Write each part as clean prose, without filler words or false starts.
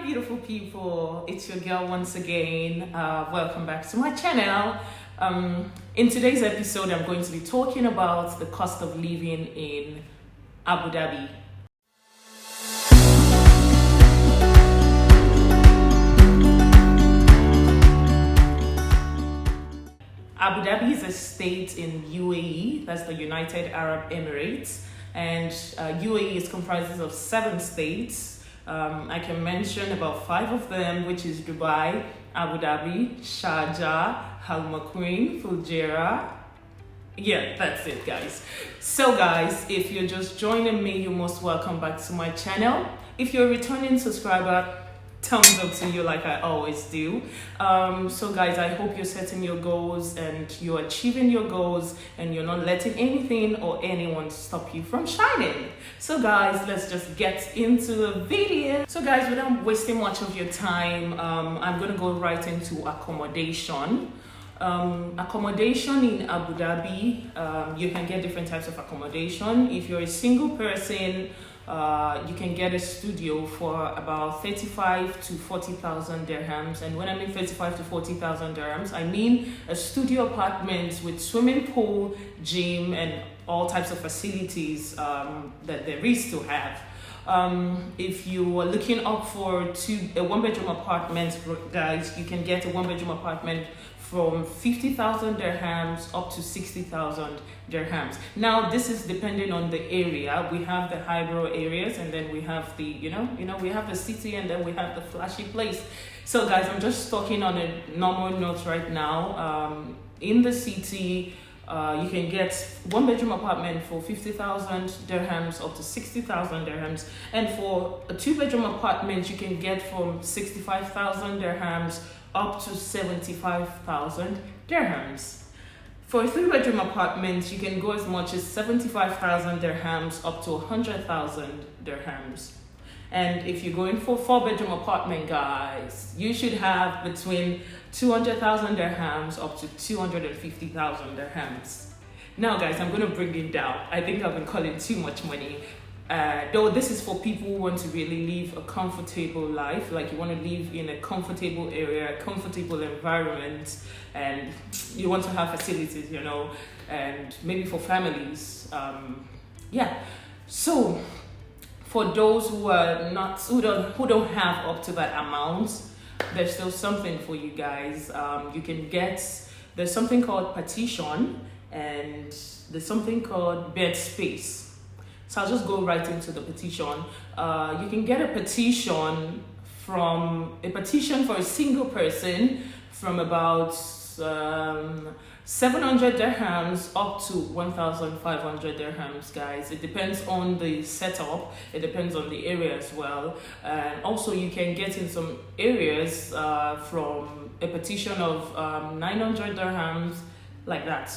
Beautiful people, it's your girl once again. Welcome back to my channel. In today's episode, I'm going to be talking about the cost of living in Abu Dhabi. Abu Dhabi is a state in UAE, that's the United Arab Emirates, and UAE is comprised of 7 states. I can mention about 5 of them, which is Dubai, Abu Dhabi, Sharjah, Al Makrin, Fujairah. Yeah, that's it, guys. So guys, if you're just joining me, you're most welcome back to my channel. If you're a returning subscriber, thumbs up to you like I always do. So guys, I hope you're setting your goals and you're achieving your goals and you're not letting anything or anyone stop you from shining. So guys, let's just get into the video. So guys, without wasting much of your time, I'm gonna go right into accommodation. Accommodation in Abu Dhabi, you can get different types of accommodation. If you're a single person, you can get a studio for about 35 to 40,000 dirhams. And when I mean 35 to 40,000 dirhams, I mean a studio apartment with swimming pool, gym, and all types of facilities that there is to have. If you are looking up for a 1-bedroom apartment, guys, you can get a 1-bedroom apartment from 50,000 dirhams up to 60,000 dirhams. Now, this is depending on the area. We have the highbrow areas, and then we have the, we have the city, and then we have the flashy place. So guys, I'm just talking on a normal note right now. In the city, you can get 1-bedroom apartment for 50,000 dirhams up to 60,000 dirhams. And for a 2-bedroom apartment, you can get from 65,000 dirhams up to 75,000 dirhams. For a 3-bedroom apartment, you can go as much as 75,000 dirhams up to 100,000 dirhams. And if you're going for a 4-bedroom apartment, guys, you should have between 200,000 dirhams up to 250,000 dirhams. Now, guys, I'm going to bring it down. I think I've been calling too much money. Though this is for people who want to really live a comfortable life, like you want to live in a comfortable area, a comfortable environment, and you want to have facilities, and maybe for families. So for those who don't have up to that amount, there's still something for you guys. You can there's something called partition, and there's something called bed space. So I'll just go right into the petition. You can get a petition for a single person from about 700 dirhams up to 1,500 dirhams, guys. It depends on the setup. It depends on the area as well. And also you can get in some areas from a petition of 900 dirhams, like that.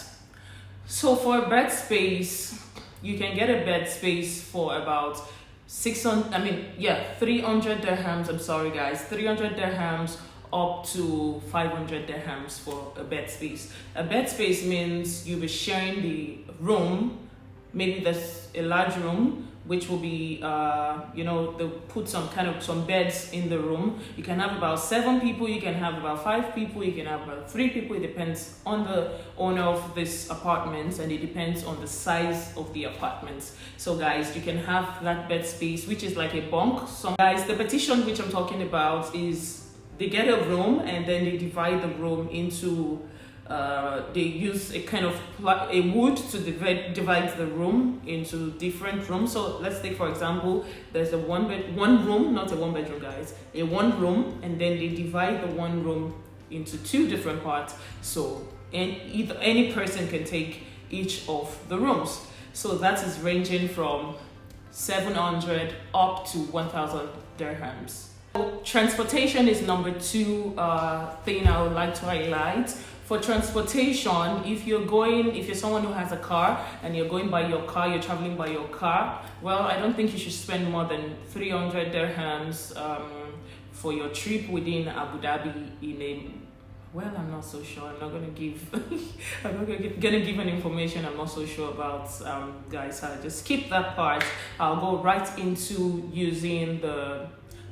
So for a bed space, you can get a bed space for about 300 dirhams. I'm sorry, guys, 300 dirhams up to 500 dirhams for a bed space. A bed space means you'll be sharing the room. Maybe there's a large room, which will be, they'll put some beds in the room. You can have about 7 people, you can have about 5 people, you can have about 3 people. It depends on the owner of this apartment, and it depends on the size of the apartments. So guys, you can have that bed space, which is like a bunk. So guys, the petition which I'm talking about is they get a room and then they divide the room into they use a kind of a wood to divide the room into different rooms. So let's take, for example, there's a one room, not a 1-bedroom, guys, a 1 room, and then they divide the 1 room into 2 different parts. So any person can take each of the rooms. So that is ranging from 700 up to 1,000 dirhams. Transportation is number 2 thing I would like to highlight. For transportation, if you're someone who has a car and you're going by your car, you're traveling by your car, well, I don't think you should spend more than 300 dirhams for your trip within Abu Dhabi I'm not so sure. I'm not gonna give an information I'm not so sure about, guys. I'll just skip that part. I'll go right into using the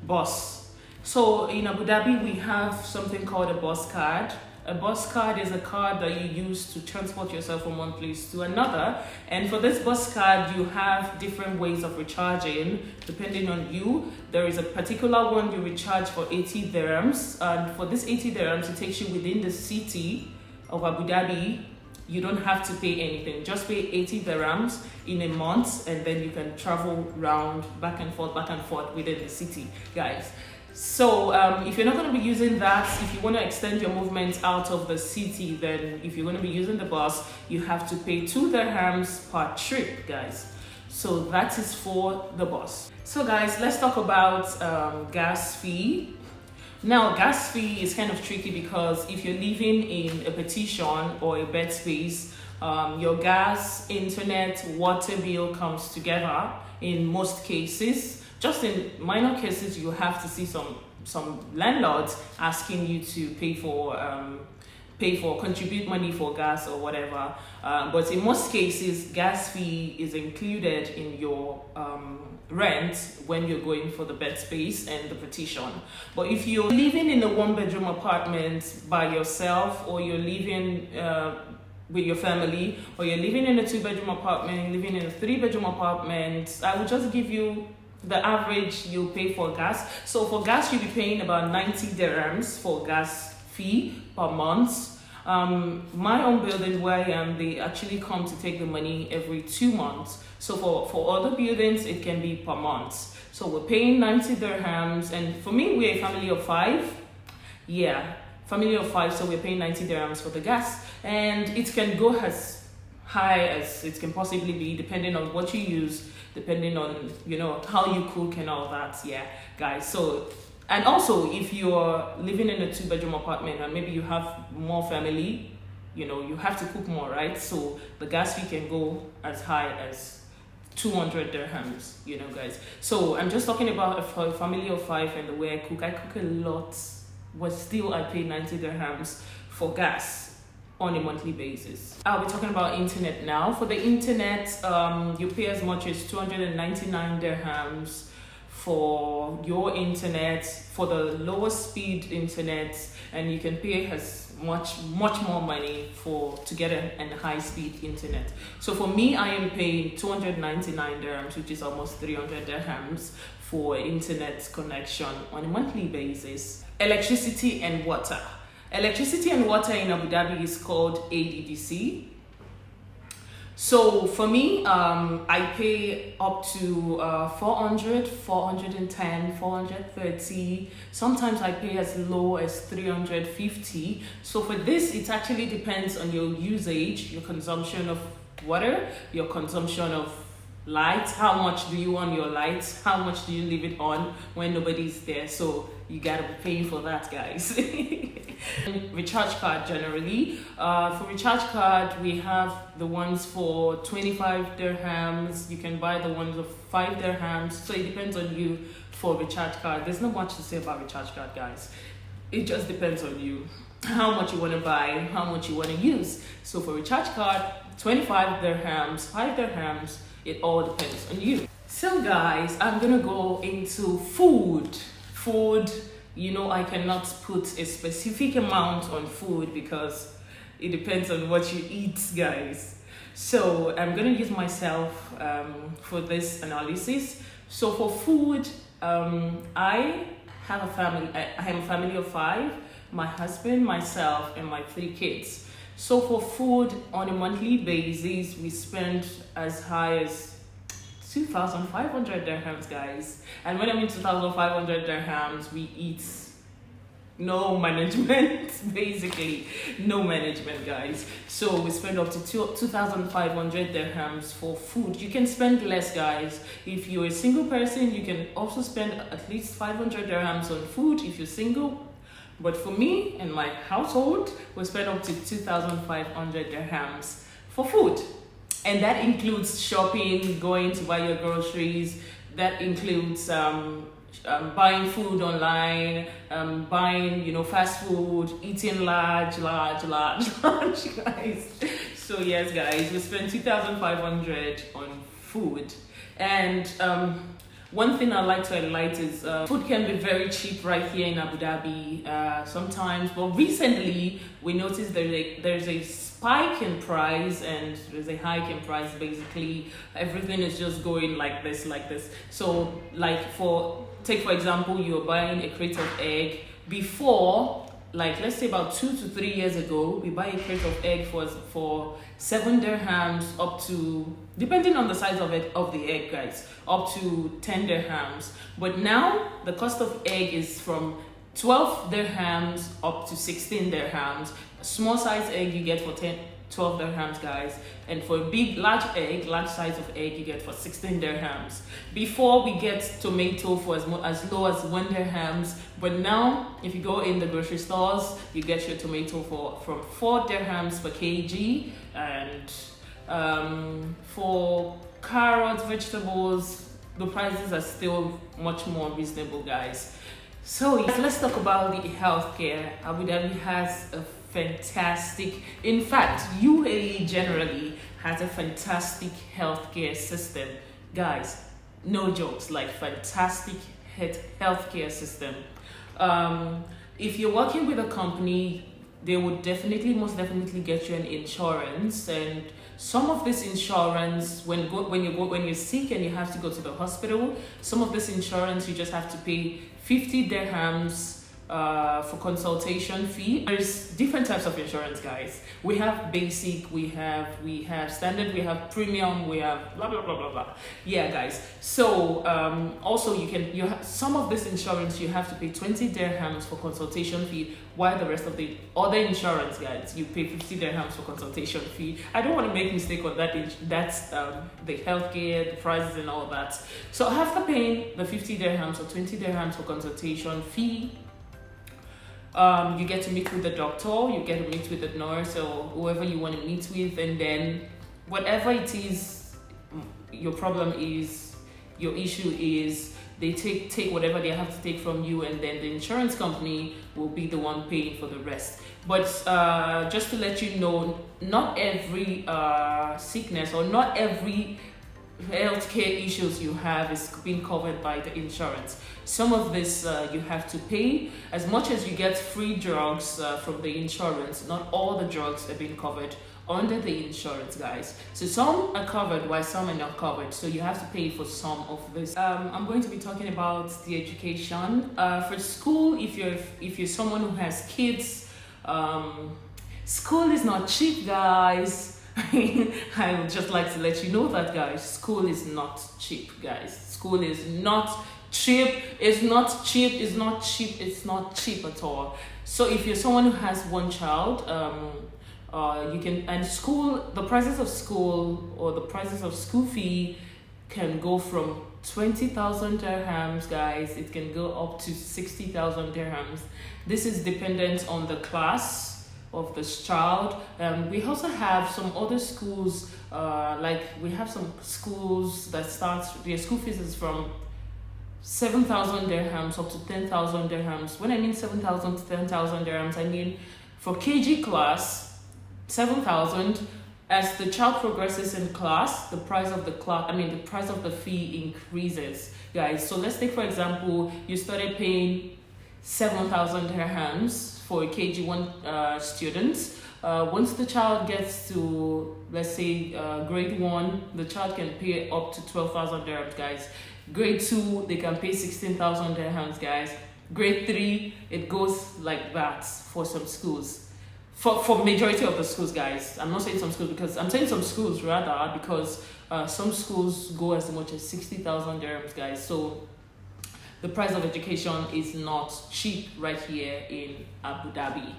bus. So in Abu Dhabi, we have something called a bus card. A bus card is a card that you use to transport yourself from one place to another. And for this bus card, you have different ways of recharging depending on you. There is a particular one you recharge for 80 dirhams. And for this 80 dirhams, it takes you within the city of Abu Dhabi. You don't have to pay anything. Just pay 80 dirhams in a month, and then you can travel around back and forth within the city, guys. So if you're not going to be using that, if you want to extend your movements out of the city, then if you're going to be using the bus, you have to pay 2 dirhams per trip, guys. So that is for the bus. So guys, let's talk about gas fee. Now, gas fee is kind of tricky because if you're living in a petition or a bed space, your gas, internet, water bill comes together in most cases. Just in minor cases, you have to see some landlords asking you to contribute money for gas or whatever. But in most cases, gas fee is included in your rent when you're going for the bed space and the partition. But if you're living in a 1-bedroom apartment by yourself, or you're living with your family, or you're living in a 2-bedroom apartment, living in a 3-bedroom apartment, I will just give you the average you pay for gas. So for gas, you'll be paying about 90 dirhams for gas fee per month. My own building where I am, they actually come to take the money every 2 months. So for other buildings, it can be per month. So we're paying 90 dirhams, and for me, we're a family of 5. Yeah, family of 5, so we're paying 90 dirhams for the gas, and it can go as high as it can possibly be, depending on what you use, depending on, you know, how you cook and all that. Yeah, guys. So, and also if you're living in a 2-bedroom apartment and maybe you have more family, you know, you have to cook more, right? So the gas fee can go as high as 200 dirhams, you know, guys. So I'm just talking about a family of 5 and the way I cook a lot, but still I pay 90 dirhams for gas on a monthly basis. I'll be talking about internet now. For the internet, you pay as much as 299 dirhams for your internet, for the lower speed internet, and you can pay as much more money to get a high speed internet. So for me, I am paying 299 dirhams, which is almost 300 dirhams for internet connection on a monthly basis. Electricity and water. Electricity and water in Abu Dhabi is called ADDC. So for me, I pay up to 400, 410, 430. Sometimes I pay as low as 350. So for this, it actually depends on your usage, your consumption of water, your consumption of light, how much do you on your lights, how much do you leave it on when nobody's there. So you gotta be paying for that, guys. Recharge card generally. For recharge card, we have the ones for 25 dirhams. You can buy the ones of 5 dirhams. So it depends on you for recharge card. There's not much to say about recharge card, guys. It just depends on you. How much you want to buy, how much you want to use. So for recharge card, 25 dirhams, 5 dirhams, it all depends on you. So guys, I'm gonna go into food. Food, you know, I cannot put a specific amount on food because it depends on what you eat, guys. So I'm gonna use myself for this analysis. So for food, I have a family. I am a family of 5. My husband, myself, and my 3 kids. So for food on a monthly basis, we spend as high as 2,500 dirhams, guys. And when I mean 2,500 dirhams, we eat no management, basically no management, guys. So we spend up to 2,500 dirhams for food. You can spend less, guys. If you're a single person, you can also spend at least 500 dirhams on food if you're single. But for me and my household, we spend up to 2,500 dirhams for food. And that includes shopping, going to buy your groceries. That includes buying food online, buying, you know, fast food, eating large, guys. So yes, guys, we spend 2,500 on food. And One thing I like to highlight is food can be very cheap right here in Abu Dhabi sometimes, but recently we noticed there's a spike in price and there's a hike in price. Basically, everything is just going like this. So, take for example, you're buying a crate of egg. Before, like let's say about 2 to 3 years ago, we buy a crate of egg for 7 dirhams up to, depending on the size of the egg, guys, up to 10 dirhams. But now the cost of egg is from 12 dirhams up to 16 dirhams. A small size egg you get for 12 dirhams, guys, and for a large size of egg, you get for 16 dirhams. Before, we get tomato for as low as 1 dirhams, but now if you go in the grocery stores, you get your tomato from 4 dirhams per kg. And for carrots, vegetables, the prices are still much more reasonable, guys. So let's talk about the healthcare. Abu Dhabi has a fantastic, in fact, UAE generally has a fantastic healthcare system, guys. No jokes, like fantastic healthcare system. If you're working with a company, they would most definitely get you an insurance, and some of this insurance, when you're sick and you have to go to the hospital, some of this insurance you just have to pay 50 dirhams for consultation fee. There's different types of insurance, guys. We have basic, we have standard, we have premium, we have blah blah blah blah blah. Yeah, guys. So also you have some of this insurance you have to pay 20 dirhams for consultation fee, while the rest of the other insurance, guys, you pay 50 dirhams for consultation fee. I don't want to make mistake on that. That's the healthcare, the prices and all that. So after paying the 50 dirhams or 20 dirhams for consultation fee, you get to meet with the doctor, you get to meet with the nurse or whoever you want to meet with, and then whatever it is, your problem is, your issue is, they take whatever they have to take from you, and then the insurance company will be the one paying for the rest. But just to let you know, not every sickness or not every healthcare issues you have is being covered by the insurance. Some of this you have to pay. As much as you get free drugs from the insurance, not all the drugs are being covered under the insurance, guys. So some are covered while some are not covered, so you have to pay for some of this. I'm going to be talking about the education for school. If you're someone who has kids, school is not cheap, guys. I would just like to let you know that, guys, school is not cheap, guys. School is not cheap. It's not cheap. It's not cheap. It's not cheap at all. So if you're someone who has one child, you can, and school, the prices of school or the prices of school fee can go from 20,000 dirhams, guys. It can go up to 60,000 dirhams. This is dependent on the class of this child. We also have some other schools, like we have some schools that their school fees is from 7,000 dirhams up to 10,000 dirhams. When I mean 7,000 to 10,000 dirhams, I mean for KG class, 7,000. As the child progresses in class, the price of the fee increases, guys. So let's take, for example, you started paying 7,000 dirhams for a KG1 student. Once the child gets to, let's say, grade 1, the child can pay up to 12,000 dirhams, guys. Grade 2, they can pay 16,000 dirhams, guys. Grade 3, it goes like that for some schools. For majority of the schools, guys. I'm not saying some schools, because I'm saying some schools rather, because some schools go as much as 60,000 dirhams, guys. So the price of education is not cheap right here in Abu Dhabi.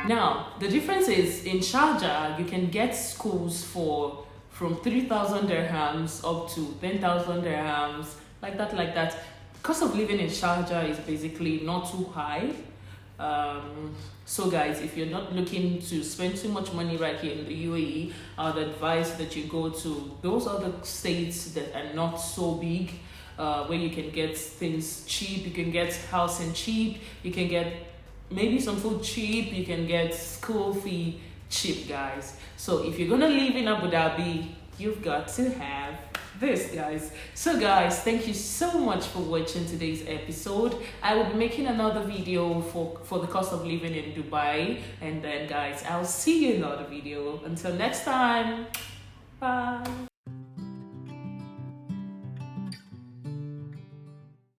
Now, the difference is in Sharjah, you can get schools from 3,000 dirhams up to 10,000 dirhams, like that. Cost of living in Sharjah is basically not too high. So guys, if you're not looking to spend too much money right here in the UAE, I'd advise that you go to those other states that are not so big, where you can get things cheap. You can get housing cheap, you can get maybe some food cheap, you can get school fee cheap, guys. So if you're gonna live in Abu Dhabi, you've got to have this, guys. So guys, thank you so much for watching today's episode. I will be making another video for the cost of living in Dubai, and then guys, I'll see you in another video. Until next time, bye.